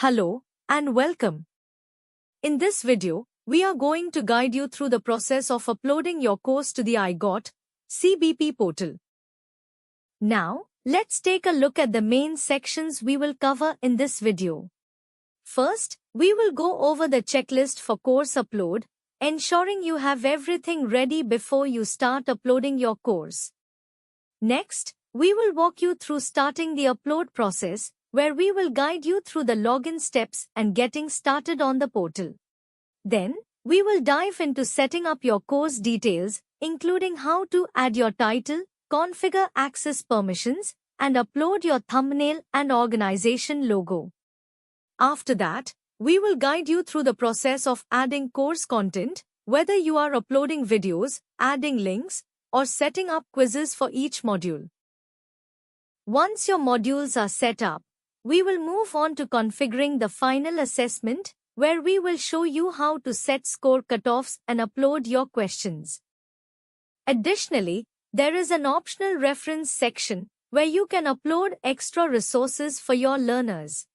Hello and welcome. In this video, we are going to guide you through the process of uploading your course to the iGOT CBP portal. Now, let's take a look at the main sections we will cover in this video. First, we will go over the checklist for course upload, ensuring you have everything ready before you start uploading your course. Next, we will walk you through starting the upload process, where we will guide you through the login steps and getting started on the portal. Then, we will dive into setting up your course details, including how to add your title, configure access permissions, and upload your thumbnail and organization logo. After that, we will guide you through the process of adding course content, whether you are uploading videos, adding links, or setting up quizzes for each module. Once your modules are set up, we will move on to configuring the final assessment, where we will show you how to set score cutoffs and upload your questions. Additionally, there is an optional reference section where you can upload extra resources for your learners.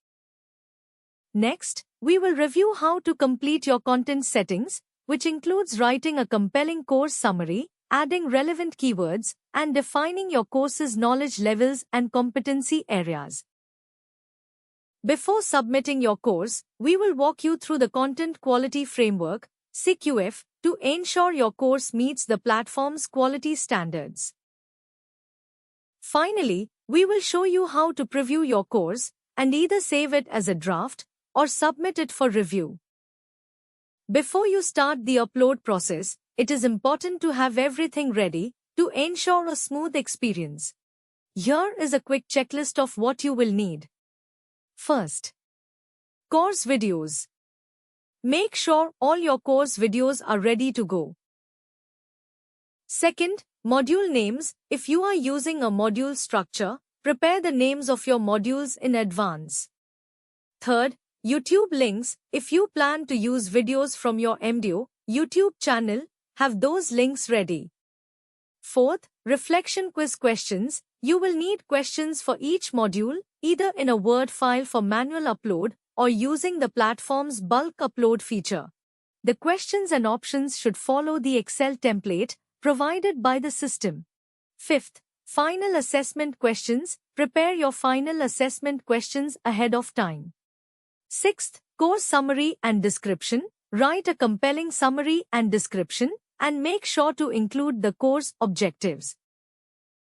Next, we will review how to complete your content settings, which includes writing a compelling course summary, adding relevant keywords, and defining your course's knowledge levels and competency areas. Before submitting your course, we will walk you through the Content Quality Framework, CQF, to ensure your course meets the platform's quality standards. Finally, we will show you how to preview your course and either save it as a draft or submit it for review. Before you start the upload process, it is important to have everything ready to ensure a smooth experience. Here is a quick checklist of what you will need. First, course videos. Make sure all your course videos are ready to go. Second, module names. If you are using a module structure, prepare the names of your modules in advance. Third, YouTube links. If you plan to use videos from your MDO YouTube channel, have those links ready. Fourth, reflection quiz questions. You will need questions for each module, either in a Word file for manual upload or using the platform's bulk upload feature. The questions and options should follow the Excel template provided by the system. Fifth, final assessment questions. Prepare your final assessment questions ahead of time. Sixth, course summary and description. Write a compelling summary and description, and make sure to include the course objectives.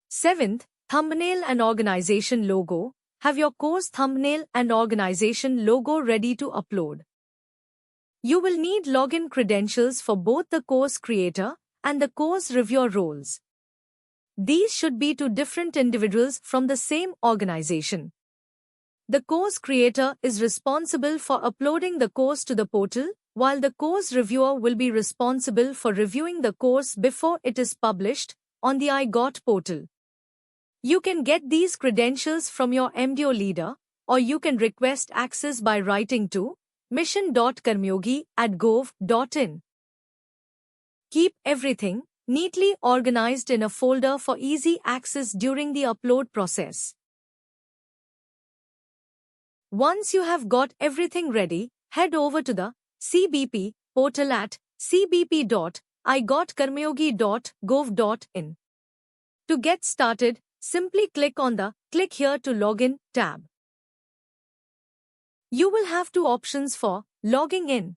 Seventh, thumbnail and organization logo. Have your course thumbnail and organization logo ready to upload. You will need login credentials for both the course creator and the course reviewer roles. These should be to different individuals from the same organization. The course creator is responsible for uploading the course to the portal, while the course reviewer will be responsible for reviewing the course before it is published on the iGOT portal. You can get these credentials from your MDO leader, or you can request access by writing to mission.karmyogi@gov.in. Keep everything neatly organized in a folder for easy access during the upload process. Once you have got everything ready, head over to the CBP portal at cbp.igotkarmyogi.gov.in. To get started, simply click on the Click Here to Login tab. You will have two options for logging in.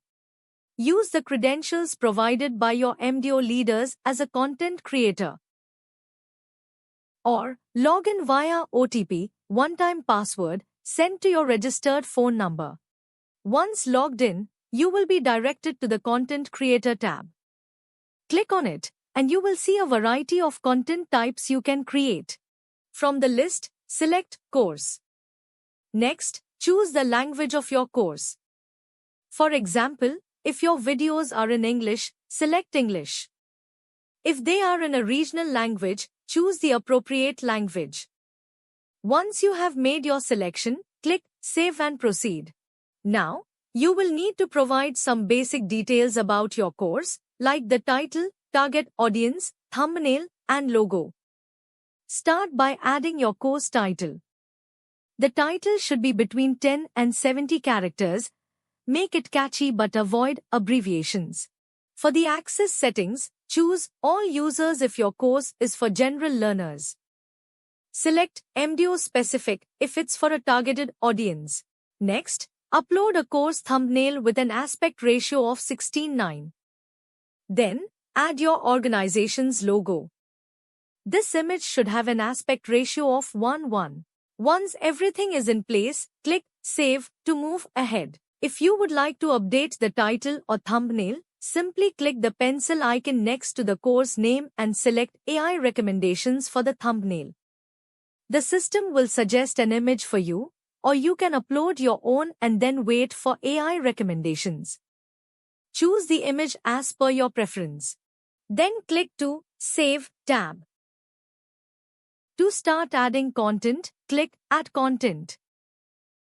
Use the credentials provided by your MDO leaders as a content creator. Or log in via OTP, one-time password, sent to your registered phone number. Once logged in, you will be directed to the Content Creator tab. Click on it, and you will see a variety of content types you can create. From the list, select Course. Next, choose the language of your course. For example, if your videos are in English, select English. If they are in a regional language, choose the appropriate language. Once you have made your selection, click Save and Proceed. Now, you will need to provide some basic details about your course, like the title, target audience, thumbnail, and logo. Start by adding your course title. The title should be between 10 and 70 characters. Make it catchy but avoid abbreviations. For the access settings, choose All Users if your course is for general learners. Select MDO Specific if it's for a targeted audience. Next, upload a course thumbnail with an aspect ratio of 16:9. Then, add your organization's logo. This image should have an aspect ratio of 1:1. Once everything is in place, click Save to move ahead. If you would like to update the title or thumbnail, simply click the pencil icon next to the course name and select AI recommendations for the thumbnail. The system will suggest an image for you, or you can upload your own and then wait for AI recommendations. Choose the image as per your preference. Then click to Save tab. To start adding content, click Add Content.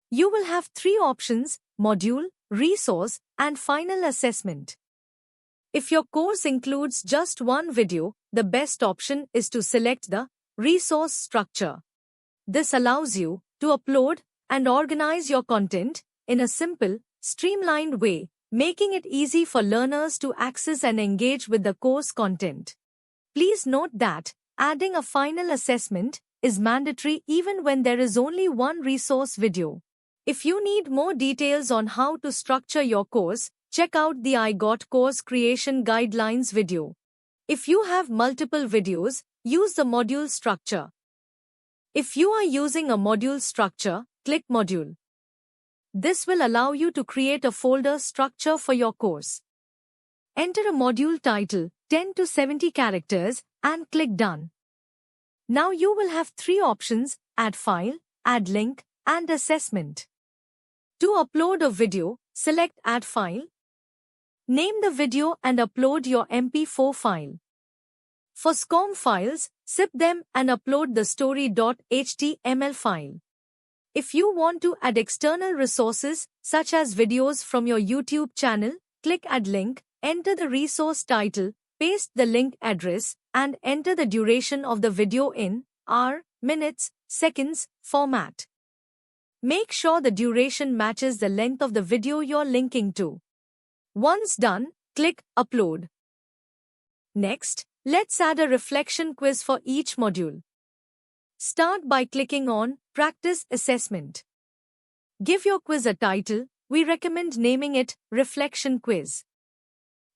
You will have three options: Module, Resource, and Final Assessment. If your course includes just one video, the best option is to select the Resource structure. This allows you to upload and organize your content in a simple, streamlined way, making it easy for learners to access and engage with the course content. Please note that adding a final assessment is mandatory even when there is only one resource video. If you need more details on how to structure your course, check out the I Got Course Creation Guidelines video. If you have multiple videos, use the module structure. If you are using a module structure, click Module. This will allow you to create a folder structure for your course. Enter a module title, 10 to 70 characters, and click Done. Now you will have three options: Add File, Add Link, and Assessment. To upload a video, select Add File. Name the video and upload your MP4 file. For SCORM files, zip them and upload the story.html file. If you want to add external resources, such as videos from your YouTube channel, click Add Link, enter the resource title, paste the link address, and enter the duration of the video in hour, minutes, seconds format. Make sure the duration matches the length of the video you're linking to. Once done, click Upload. Next, let's add a reflection quiz for each module. Start by clicking on Practice Assessment. Give your quiz a title. We recommend naming it Reflection Quiz.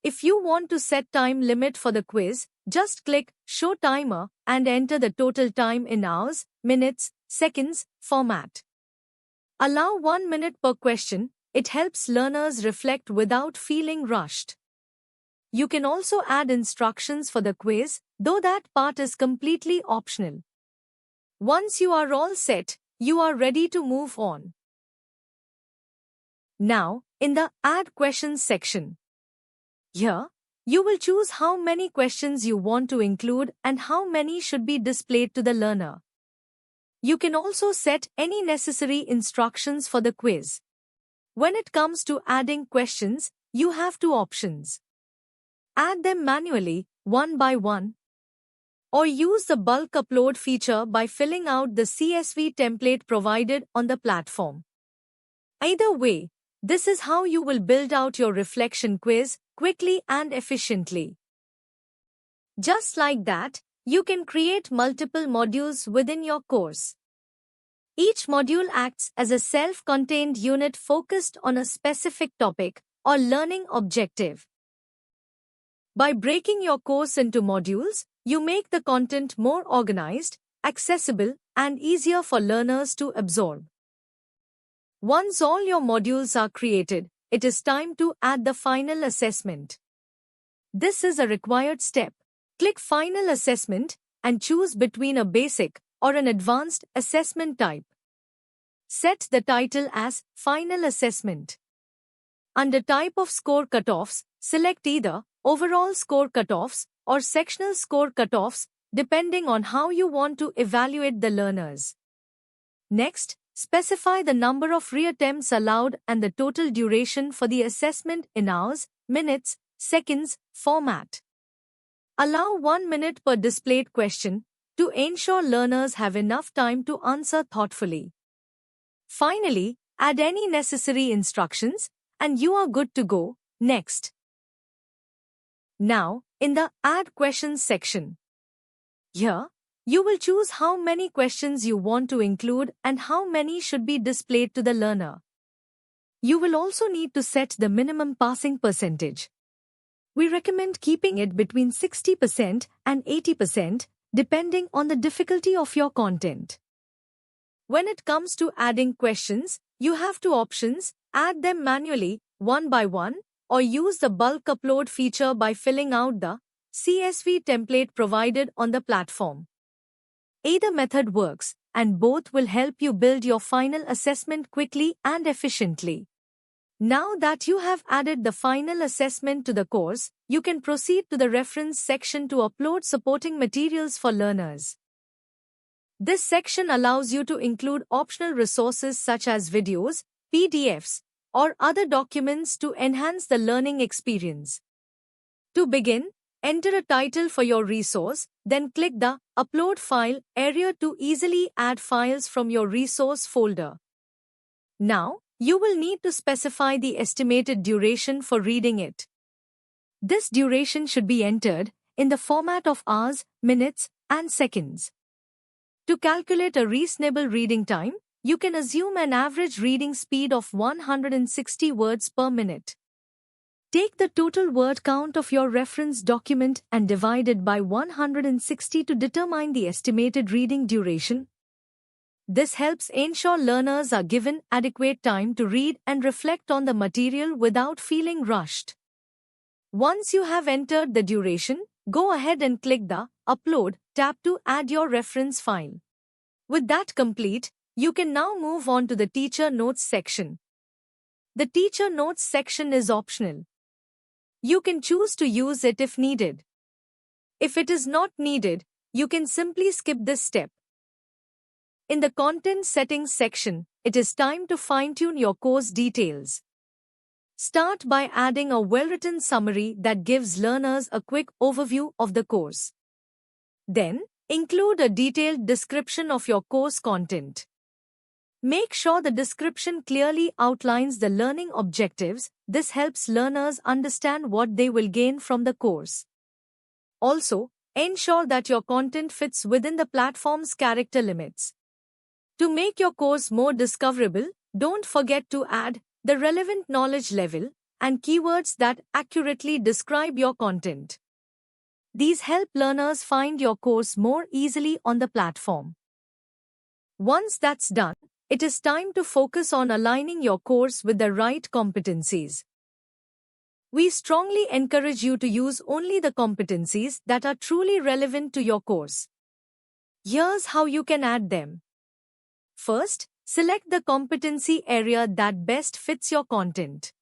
If you want to set time limit for the quiz, just click Show Timer and enter the total time in hours, minutes, seconds format. Allow 1 minute per question. It helps learners reflect without feeling rushed. You can also add instructions for the quiz, though that part is completely optional. Once you are all set, you are ready to move on. Now, in the Add Questions section. Here, you will choose how many questions you want to include and how many should be displayed to the learner. You can also set any necessary instructions for the quiz. When it comes to adding questions, you have two options. Add them manually, one by one, or use the bulk upload feature by filling out the CSV template provided on the platform. Either way, this is how you will build out your reflection quiz quickly and efficiently. Just like that, you can create multiple modules within your course. Each module acts as a self-contained unit focused on a specific topic or learning objective. By breaking your course into modules, you make the content more organized, accessible, and easier for learners to absorb. Once all your modules are created, it is time to add the final assessment. This is a required step. Click Final Assessment and choose between a basic or an advanced assessment type. Set the title as Final Assessment. Under Type of Score Cutoffs, select either Overall Score Cutoffs or Sectional Score Cutoffs, depending on how you want to evaluate the learners. Next, specify the number of reattempts allowed and the total duration for the assessment in hours, minutes, seconds format. Allow 1 minute per displayed question to ensure learners have enough time to answer thoughtfully. Finally, add any necessary instructions, and you are good to go. Next. Now, in the Add Questions section. Here, you will choose how many questions you want to include and how many should be displayed to the learner. You will also need to set the minimum passing percentage. We recommend keeping it between 60% and 80%, depending on the difficulty of your content. When it comes to adding questions, you have two options: add them manually, one by one, or use the bulk upload feature by filling out the CSV template provided on the platform. Either method works, and both will help you build your final assessment quickly and efficiently. Now that you have added the final assessment to the course, you can proceed to the reference section to upload supporting materials for learners. This section allows you to include optional resources such as videos, PDFs, or other documents to enhance the learning experience. To begin, enter a title for your resource, then click the Upload File area to easily add files from your resource folder. Now, you will need to specify the estimated duration for reading it. This duration should be entered in the format of hours, minutes, and seconds. To calculate a reasonable reading time, you can assume an average reading speed of 160 words per minute. Take the total word count of your reference document and divide it by 160 to determine the estimated reading duration. This helps ensure learners are given adequate time to read and reflect on the material without feeling rushed. Once you have entered the duration, go ahead and click the Upload tab to add your reference file. With that complete, you can now move on to the Teacher Notes section. The Teacher Notes section is optional. You can choose to use it if needed. If it is not needed, you can simply skip this step. In the Content Settings section, it is time to fine-tune your course details. Start by adding a well-written summary that gives learners a quick overview of the course. Then, include a detailed description of your course content. Make sure the description clearly outlines the learning objectives. This helps learners understand what they will gain from the course. Also, ensure that your content fits within the platform's character limits. To make your course more discoverable, don't forget to add the relevant knowledge level and keywords that accurately describe your content. These help learners find your course more easily on the platform. Once that's done, it is time to focus on aligning your course with the right competencies. We strongly encourage you to use only the competencies that are truly relevant to your course. Here's how you can add them. First, select the competency area that best fits your content.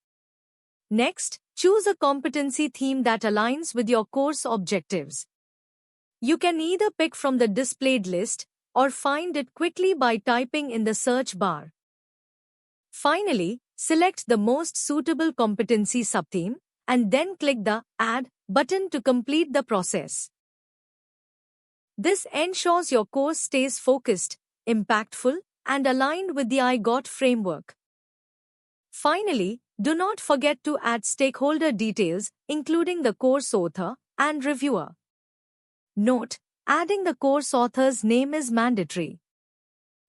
Next, choose a competency theme that aligns with your course objectives. You can either pick from the displayed list or find it quickly by typing in the search bar. Finally, select the most suitable competency subtheme and then click the Add button to complete the process. This ensures your course stays focused, impactful, and aligned with the iGOT framework. Finally, do not forget to add stakeholder details, including the course author and reviewer. Note: adding the course author's name is mandatory.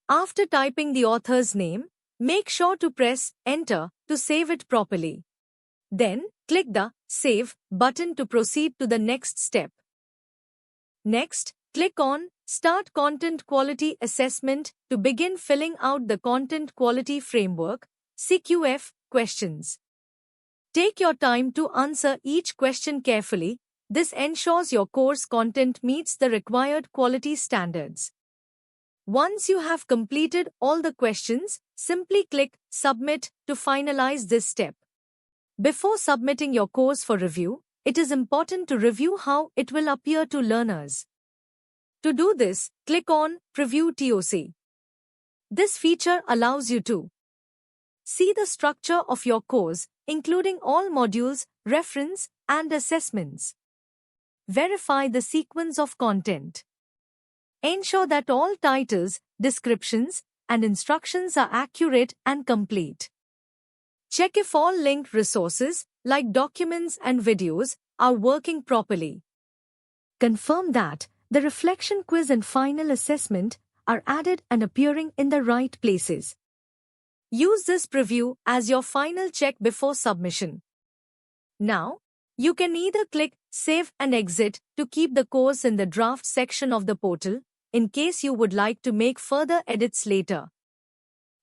After typing the author's name, make sure to press Enter to save it properly. Then, click the Save button to proceed to the next step. Next, click on Start Content Quality Assessment to begin filling out the Content Quality Framework (CQF) questions. Take your time to answer each question carefully. This ensures your course content meets the required quality standards. Once you have completed all the questions, simply click Submit to finalize this step. Before submitting your course for review, it is important to review how it will appear to learners. To do this, click on Preview TOC. This feature allows you to see the structure of your course, including all modules, reference, and assessments. Verify the sequence of content. Ensure that all titles, descriptions, and instructions are accurate and complete. Check if all linked resources, like documents and videos, are working properly. Confirm that the reflection quiz and final assessment are added and appearing in the right places. Use this preview as your final check before submission. Now, you can either click Save and Exit to keep the course in the draft section of the portal, in case you would like to make further edits later.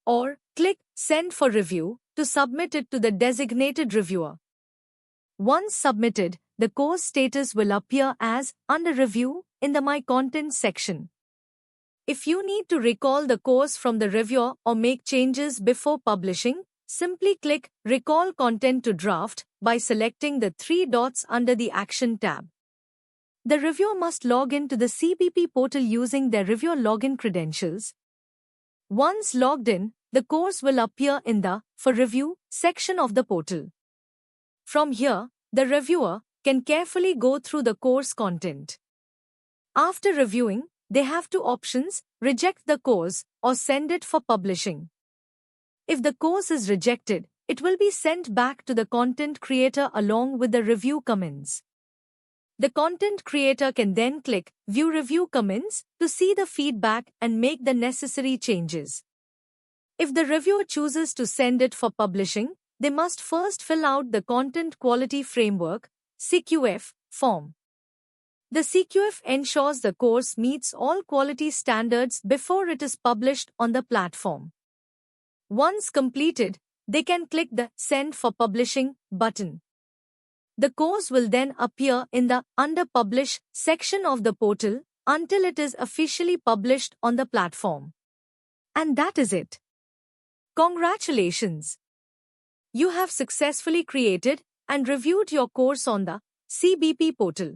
Or click Send for Review to submit it to the designated reviewer. Once submitted, the course status will appear as Under Review in the My Content section. If you need to recall the course from the reviewer or make changes before publishing, simply click Recall Content to Draft by selecting the three dots under the Action tab. The reviewer must log in to the CBP portal using their reviewer login credentials. Once logged in, the course will appear in the For Review section of the portal. From here, the reviewer can carefully go through the course content. After reviewing, they have two options: reject the course or send it for publishing. If the course is rejected, it will be sent back to the content creator along with the review comments. The content creator can then click View Review Comments to see the feedback and make the necessary changes. If the reviewer chooses to send it for publishing, they must first fill out the Content Quality Framework (CQF) form. The CQF ensures the course meets all quality standards before it is published on the platform. Once completed, they can click the Send for Publishing button. The course will then appear in the Under Publish section of the portal until it is officially published on the platform. And that is it. Congratulations! You have successfully created and reviewed your course on the CBP portal.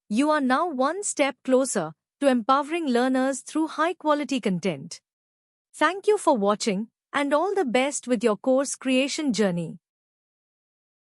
You are now one step closer to empowering learners through high-quality content. Thank you for watching, and all the best with your course creation journey.